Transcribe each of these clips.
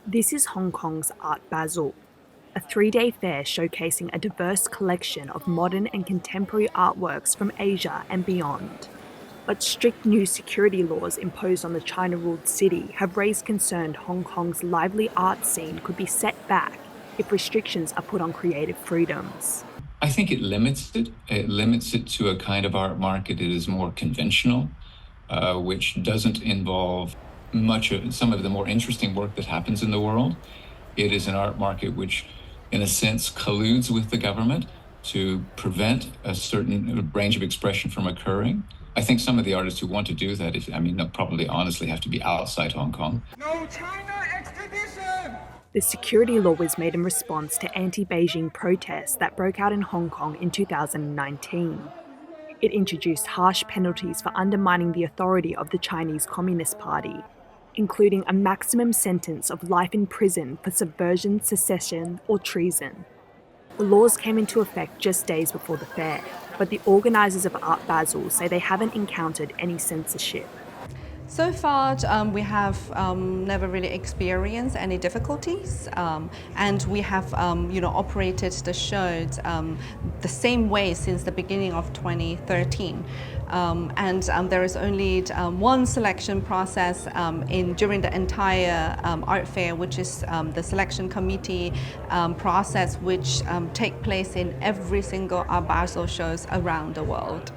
This is Hong Kong's Art Basel, a 3-day fair showcasing a diverse collection of modern and contemporary artworks from Asia and beyond. But strict new security laws imposed on the China-ruled city have raised concern Hong Kong's lively art scene could be set back if restrictions are put on creative freedoms. I think it limits it. It limits it to a kind of art market that is more conventional, which doesn't involve much of some of the more interesting work that happens in the world. It is an art market which, in a sense, colludes with the government to prevent a certain range of expression from occurring. I think some of the artists who want to do that, they'll probably honestly have to be outside Hong Kong. No China extradition! The security law was made in response to anti-Beijing protests that broke out in Hong Kong in 2019. It introduced harsh penalties for undermining the authority of the Chinese Communist Party, including a maximum sentence of life in prison for subversion, secession, or treason. The laws came into effect just days before the fair, but the organisers of Art Basel say they haven't encountered any censorship. So far, we have never really experienced any difficulties, and we have, operated the show the same way since the beginning of 2013. There is only one selection process during the entire art fair, which is the selection committee process, which take place in every single Art Basel shows around the world.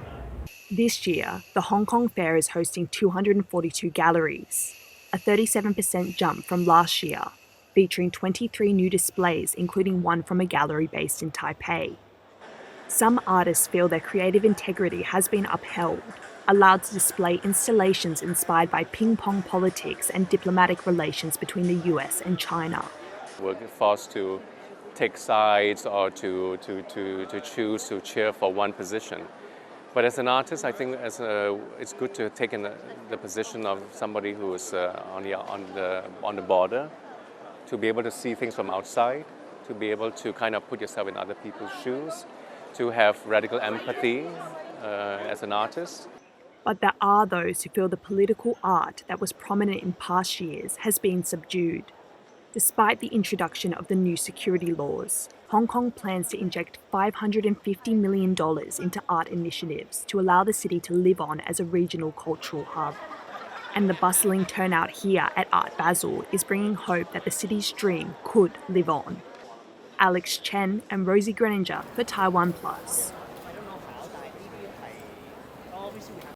This year, the Hong Kong Fair is hosting 242 galleries, a 37% jump from last year, featuring 23 new displays, including one from a gallery based in Taipei. Some artists feel their creative integrity has been upheld, allowed to display installations inspired by ping-pong politics and diplomatic relations between the US and China. We're forced to take sides or to choose to cheer for one position. But as an artist, I think it's good to take in the position of somebody who is on the border, to be able to see things from outside, to be able to kind of put yourself in other people's shoes, to have radical empathy as an artist. But there are those who feel the political art that was prominent in past years has been subdued. Despite the introduction of the new security laws, Hong Kong plans to inject $550 million into art initiatives to allow the city to live on as a regional cultural hub. And the bustling turnout here at Art Basel is bringing hope that the city's dream could live on. Chen and Rosie Grenenger for TaiwanPlus.